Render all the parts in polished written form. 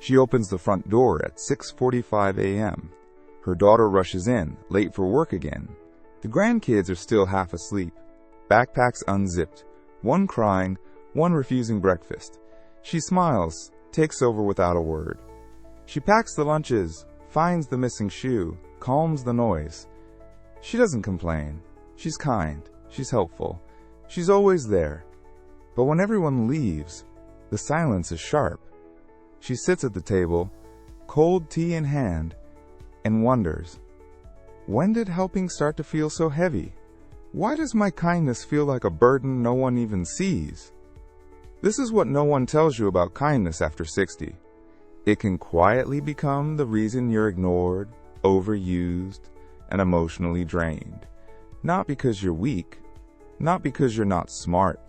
She opens the front door at 6:45 a.m. Her daughter rushes in, late for work again. The grandkids are still half asleep, backpacks unzipped, one crying, one refusing breakfast. She smiles, takes over without a word. She packs the lunches, finds the missing shoe, calms the noise. She doesn't complain. She's kind. She's helpful. She's always there. But when everyone leaves, the silence is sharp. She sits at the table, cold tea in hand, and wonders, when did helping start to feel so heavy? Why does my kindness feel like a burden no one even sees? This is what no one tells you about kindness after 60. It can quietly become the reason you're ignored, overused, and emotionally drained. Not because you're weak, not because you're not smart,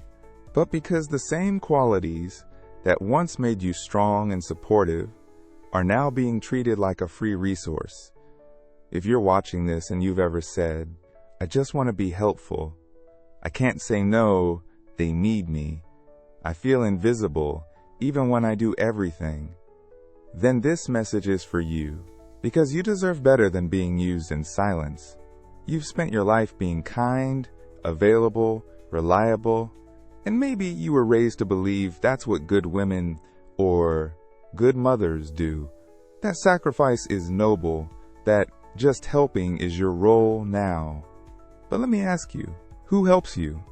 but because the same qualities that once made you strong and supportive are now being treated like a free resource. If you're watching this and you've ever said, "I just want to be helpful. I can't say no, they need me. I feel invisible even when I do everything," then this message is for you, because you deserve better than being used in silence. You've spent your life being kind, available, reliable, and maybe you were raised to believe that's what good women or good mothers do. That sacrifice is noble, that just helping is your role now. But let me ask you, who helps you?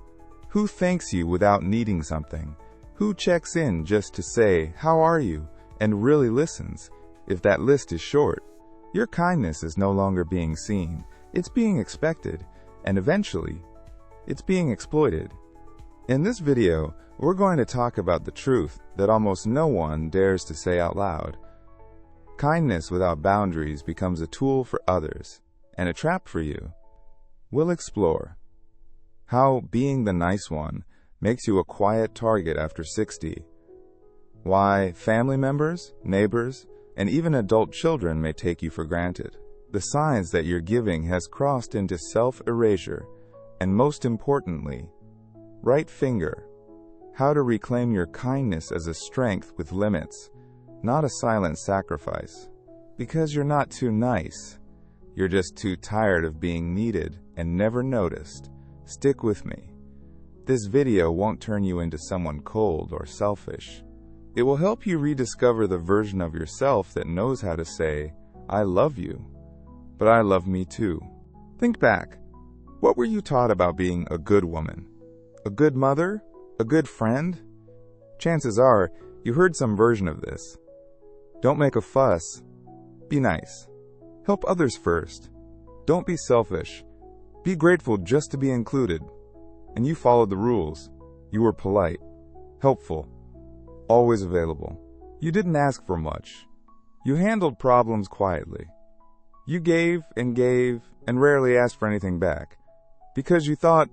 Who thanks you without needing something? Who checks in just to say, "How are you?" and really listens? If that list is short, your kindness is no longer being seen. It's being expected, and eventually, it's being exploited. In this video, we're going to talk about the truth that almost no one dares to say out loud. Kindness without boundaries becomes a tool for others, and a trap for you. We'll explore how being the nice one makes you a quiet target after 60, why family members, neighbors, and even adult children may take you for granted, the signs that your giving has crossed into self-erasure, and most importantly, right finger, how to reclaim your kindness as a strength with limits, not a silent sacrifice. Because you're not too nice, you're just too tired of being needed and never noticed. Stick with me. This video won't turn you into someone cold or selfish. It will help you rediscover the version of yourself that knows how to say, "I love you, but I love me too." Think back. What were you taught about being a good woman? A good mother? A good friend? Chances are, you heard some version of this. Don't make a fuss. Be nice. Help others first. Don't be selfish. Be grateful just to be included. And you followed the rules. You were polite, helpful, always available. You didn't ask for much. You handled problems quietly. You gave and rarely asked for anything back, because you thought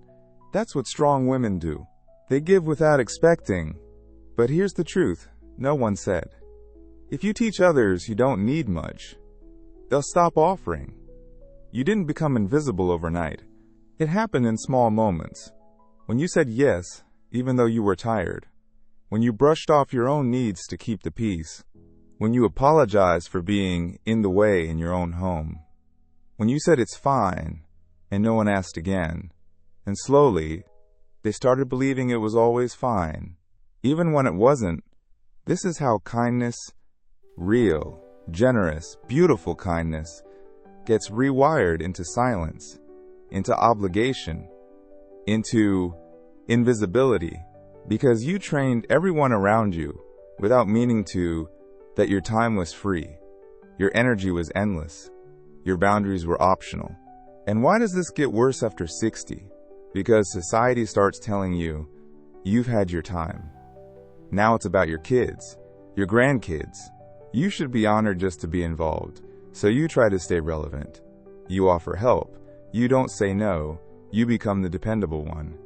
that's what strong women do. They give without expecting. But here's the truth no one said. If you teach others you don't need much, they'll stop offering. You didn't become invisible overnight. It happened in small moments. When you said yes, even though you were tired. When you brushed off your own needs to keep the peace. When you apologized for being in the way in your own home. When you said it's fine, and no one asked again. And slowly, they started believing it was always fine, even when it wasn't. This is how kindness, real, generous, beautiful kindness, gets rewired into silence, into obligation, into invisibility, because you trained everyone around you, without meaning to, that your time was free, your energy was endless, your boundaries were optional. And why does this get worse after 60? Because society starts telling you, you've had your time. Now it's about your kids, your grandkids. You should be honored just to be involved, so you try to stay relevant. You offer help. You don't say no. You become the dependable one.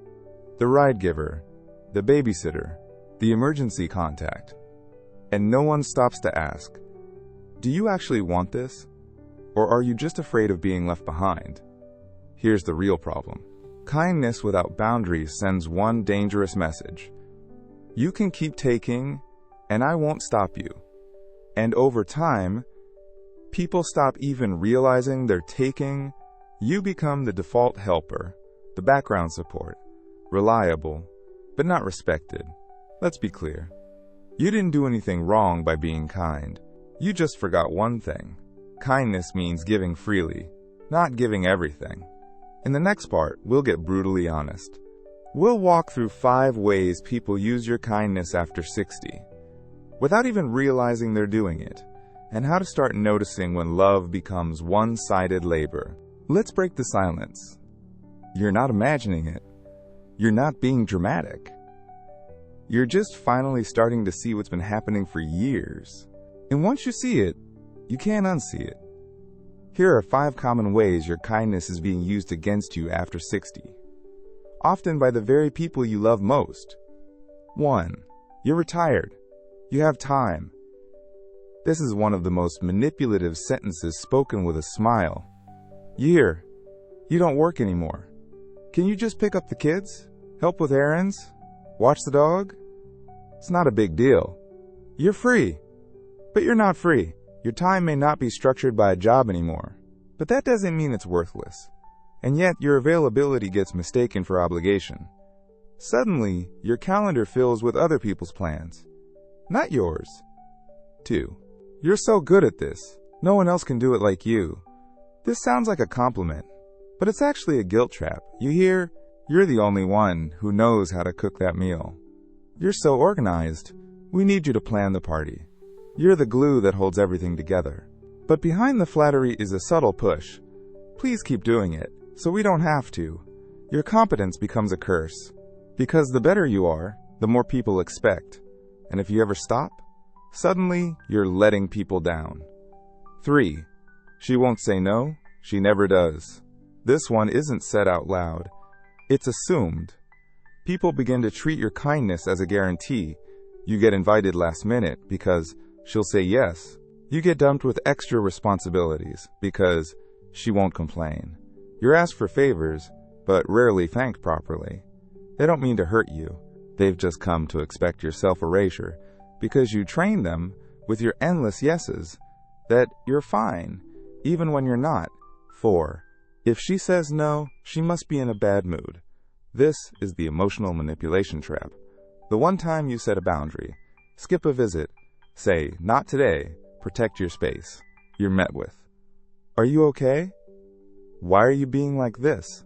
The ride giver, the babysitter, the emergency contact. And no one stops to ask, do you actually want this? Or are you just afraid of being left behind? Here's the real problem. Kindness without boundaries sends one dangerous message. You can keep taking, and I won't stop you. And over time, people stop even realizing they're taking. You become the default helper, the background support, reliable, but not respected. Let's be clear. You didn't do anything wrong by being kind. You just forgot one thing. Kindness means giving freely, not giving everything. In the next part, we'll get brutally honest. We'll walk through 5 ways people use your kindness after 60, without even realizing they're doing it, and how to start noticing when love becomes one-sided labor. Let's break the silence. You're not imagining it. You're not being dramatic. You're just finally starting to see what's been happening for years. And once you see it, you can't unsee it. Here are 5 common ways your kindness is being used against you after 60, often by the very people you love most. 1. You're retired. You have time. This is one of the most manipulative sentences spoken with a smile. You don't work anymore. Can you just pick up the kids? Help with errands? Watch the dog? It's not a big deal. You're free. But you're not free. Your time may not be structured by a job anymore. But that doesn't mean it's worthless. And yet your availability gets mistaken for obligation. Suddenly, your calendar fills with other people's plans, not yours. 2. You're so good at this. No one else can do it like you. This sounds like a compliment, but it's actually a guilt trap. You hear, you're the only one who knows how to cook that meal. You're so organized. We need you to plan the party. You're the glue that holds everything together. But behind the flattery is a subtle push. Please keep doing it, so we don't have to. Your competence becomes a curse. Because the better you are, the more people expect. And if you ever stop, suddenly you're letting people down. 3. She won't say no. She never does. This one isn't said out loud. It's assumed. People begin to treat your kindness as a guarantee. You get invited last minute because she'll say yes. You get dumped with extra responsibilities because she won't complain. You're asked for favors, but rarely thanked properly. They don't mean to hurt you. They've just come to expect your self-erasure because you train them with your endless yeses that you're fine, even when you're not. 4. If she says no, she must be in a bad mood. This is the emotional manipulation trap. The one time you set a boundary, skip a visit, say, not today, protect your space, you're met with, are you okay? Why are you being like this?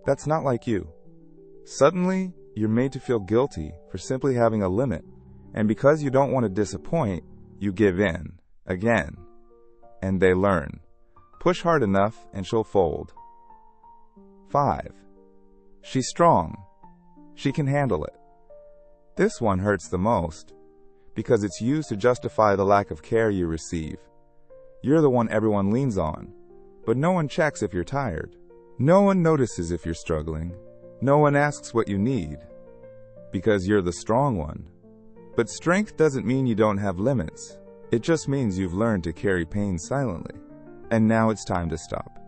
That's not like you. Suddenly, you're made to feel guilty for simply having a limit. And because you don't want to disappoint, you give in, again. And they learn. Push hard enough and she'll fold. 5. She's strong. She can handle it. This one hurts the most because it's used to justify the lack of care you receive. You're the one everyone leans on, but no one checks if you're tired. No one notices if you're struggling. No one asks what you need because you're the strong one. But strength doesn't mean you don't have limits. It just means you've learned to carry pain silently. And now it's time to stop.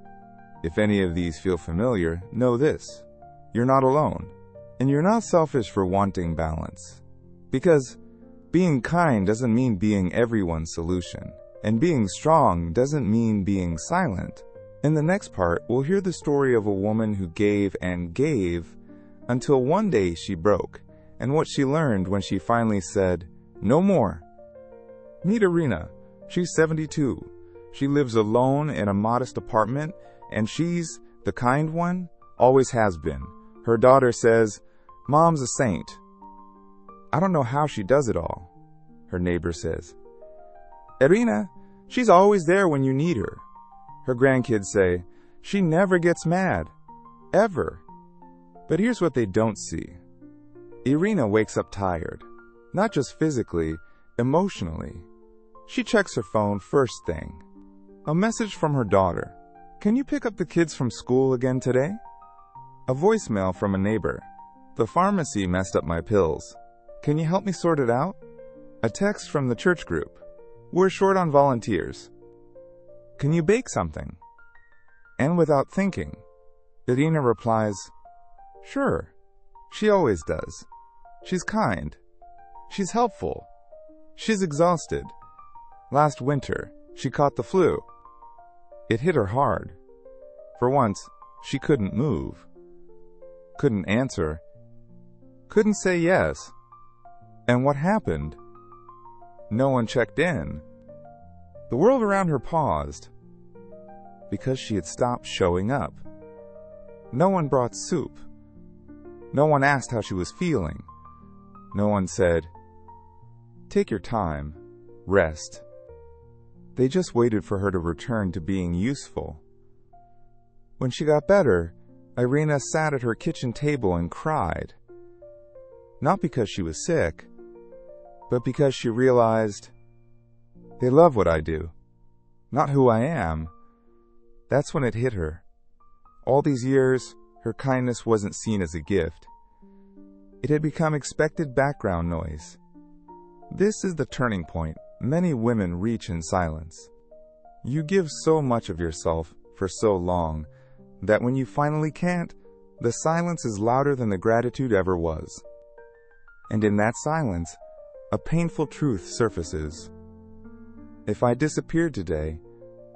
If any of these feel familiar, know this. You're not alone. And you're not selfish for wanting balance. Because being kind doesn't mean being everyone's solution. And being strong doesn't mean being silent. In the next part, we'll hear the story of a woman who gave and gave until one day she broke, and what she learned when she finally said, no more. Meet Irina. She's 72. She lives alone in a modest apartment, and she's the kind one, always has been. Her daughter says, Mom's a saint. I don't know how she does it all, her neighbor says. Irina, she's always there when you need her. Her grandkids say, she never gets mad. Ever. But here's what they don't see. Irina wakes up tired. Not just physically, emotionally. She checks her phone first thing. A message from her daughter. Can you pick up the kids from school again today? A voicemail from a neighbor. The pharmacy messed up my pills. Can you help me sort it out? A text from the church group. We're short on volunteers. Can you bake something? And without thinking, Irina replies, sure. She always does. She's kind. She's helpful. She's exhausted. Last winter, she caught the flu. It hit her hard. For once, she couldn't move, couldn't answer, couldn't say yes. And what happened? No one checked in. The world around her paused because she had stopped showing up. No one brought soup. No one asked how she was feeling. No one said, "Take your time, rest." They just waited for her to return to being useful. When she got better, Irina sat at her kitchen table and cried. Not because she was sick, but because she realized, they love what I do, not who I am. That's when it hit her. All these years, her kindness wasn't seen as a gift. It had become expected background noise. This is the turning point many women reach in silence. You give so much of yourself for so long that when you finally can't, the silence is louder than the gratitude ever was. And in that silence, a painful truth surfaces. If I disappeared today,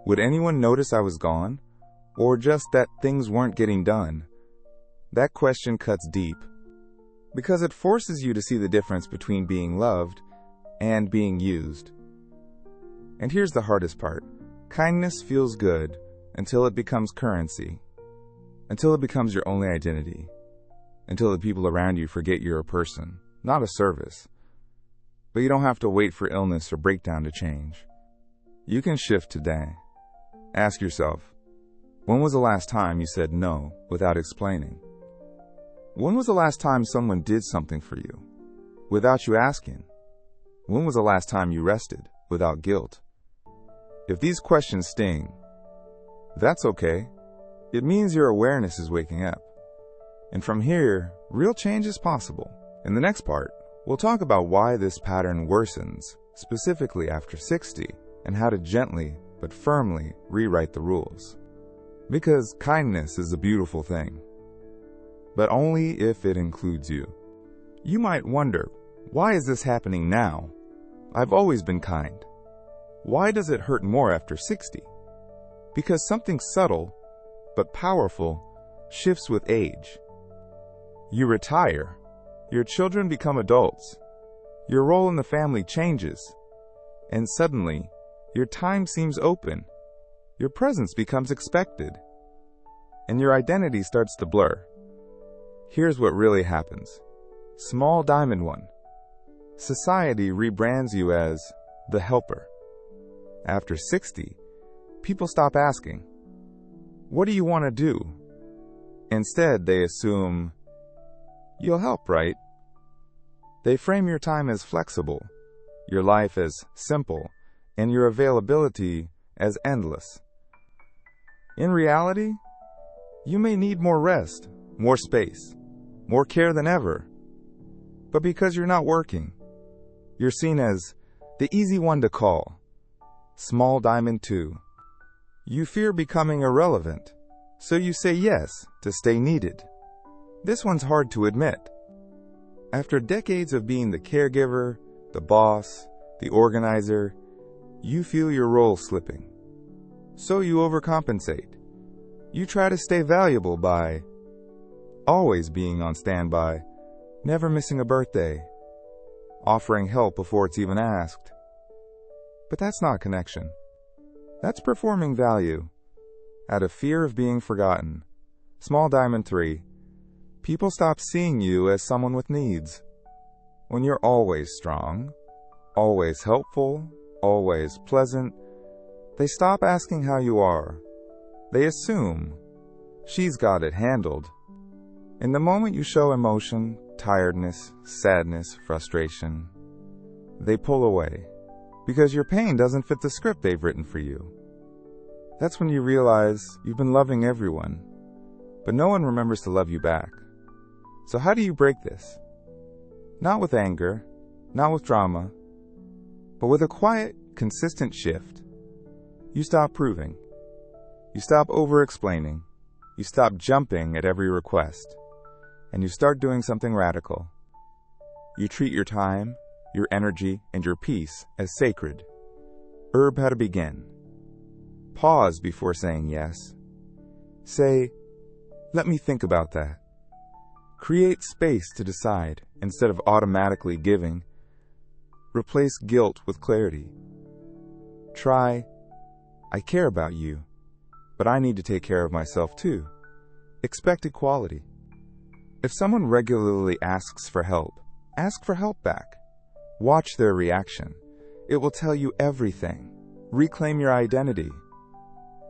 would anyone notice I was gone? Or just that things weren't getting done? That question cuts deep, because it forces you to see the difference between being loved and being used. And here's the hardest part. Kindness feels good until it becomes currency, until it becomes your only identity, until the people around you forget you're a person, not a service. But you don't have to wait for illness or breakdown to change. You can shift today. Ask yourself, when was the last time you said no without explaining? When was the last time someone did something for you without you asking? When was the last time you rested without guilt? If these questions sting, that's okay. It means your awareness is waking up. And from here, real change is possible. In the next part, we'll talk about why this pattern worsens, specifically after 60, and how to gently but firmly rewrite the rules. Because kindness is a beautiful thing, but only if it includes you. You might wonder, why is this happening now? I've always been kind. Why does it hurt more after 60? Because something subtle but powerful shifts with age. You retire. Your children become adults. Your role in the family changes. And suddenly, your time seems open. Your presence becomes expected. And your identity starts to blur. Here's what really happens. Small diamond one. Society rebrands you as the helper. After 60, people stop asking, "What do you want to do?" Instead, they assume, "You'll help, right?" They frame your time as flexible, your life as simple, and your availability as endless. In reality, you may need more rest, more space, more care than ever. But because you're not working, you're seen as the easy one to call. Small diamond 2. You fear becoming irrelevant, so you say yes to stay needed. This one's hard to admit. After decades of being the caregiver, the boss, the organizer, you feel your role slipping. So you overcompensate. You try to stay valuable by always being on standby, never missing a birthday, offering help before it's even asked. But that's not connection. That's performing value out of fear of being forgotten. Small diamond 3. People stop seeing you as someone with needs. When you're always strong, always helpful, always pleasant, they stop asking how you are. They assume she's got it handled. In the moment you show emotion, tiredness, sadness, frustration, they pull away because your pain doesn't fit the script they've written for you. That's when you realize you've been loving everyone, but no one remembers to love you back. So how do you break this? Not with anger, not with drama, but with a quiet, consistent shift. You stop proving. You stop over-explaining. You stop jumping at every request. And you start doing something radical. You treat your time, your energy, and your peace as sacred. Herb how to begin. Pause before saying yes. Say, let me think about that. Create space to decide instead of automatically giving. Replace guilt with clarity. Try, I care about you, but I need to take care of myself too. Expect equality. If someone regularly asks for help, ask for help back. Watch their reaction. It will tell you everything. Reclaim your identity.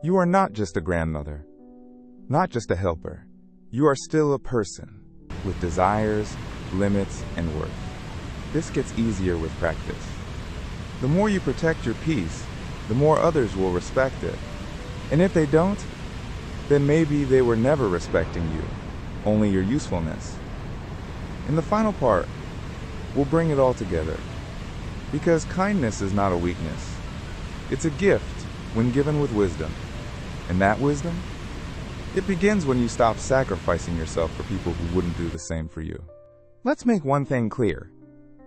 You are not just a grandmother, not just a helper. You are still a person with desires, limits, and worth. This gets easier with practice. The more you protect your peace, the more others will respect it. And if they don't, then maybe they were never respecting you, only your usefulness. In the final part, we'll bring it all together. Because kindness is not a weakness. It's a gift when given with wisdom. And that wisdom? It begins when you stop sacrificing yourself for people who wouldn't do the same for you. Let's make one thing clear.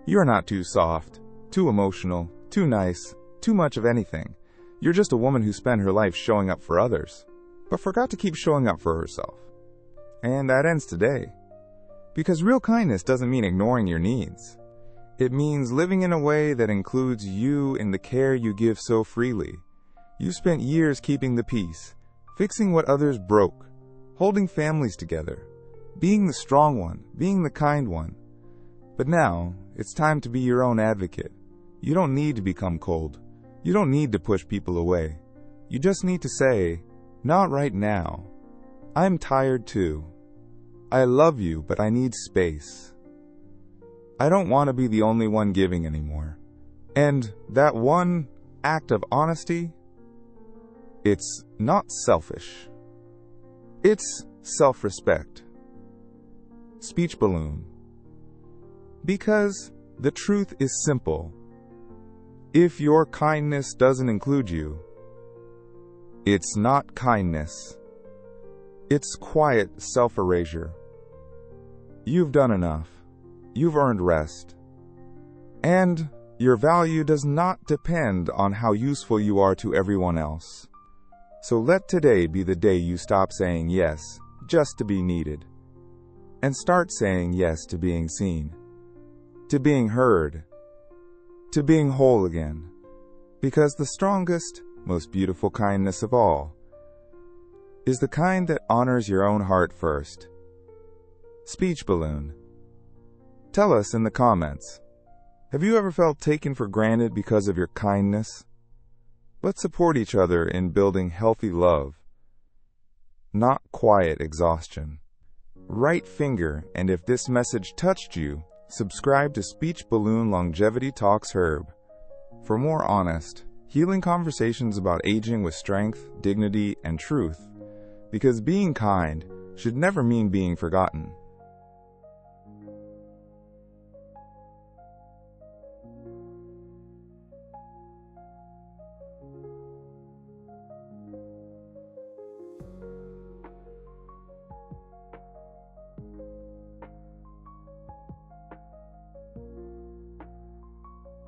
You're not too soft, too emotional, too nice, too much of anything. You're just a woman who spent her life showing up for others, but forgot to keep showing up for herself. And that ends today. Because real kindness doesn't mean ignoring your needs. It means living in a way that includes you in the care you give so freely. You spent years keeping the peace, fixing what others broke, holding families together, being the strong one, being the kind one. But now, it's time to be your own advocate. You don't need to become cold. You don't need to push people away. You just need to say, not right now. I'm tired too. I love you, but I need space. I don't want to be the only one giving anymore. And that one act of honesty, it's not selfish. It's self-respect. Speech balloon. Because the truth is simple. If your kindness doesn't include you, it's not kindness. It's quiet self-erasure. You've done enough. You've earned rest. And your value does not depend on how useful you are to everyone else. So let today be the day you stop saying yes just to be needed, and start saying yes to being seen, to being heard, to being whole again. Because the strongest, most beautiful kindness of all is the kind that honors your own heart first. Speech balloon. Tell us in the comments, have you ever felt taken for granted because of your kindness? Let's support each other in building healthy love, not quiet exhaustion. Right finger, and if this message touched you, subscribe to Speech Balloon Longevity Talks Herb for more honest, healing conversations about aging with strength, dignity, and truth. Because being kind should never mean being forgotten.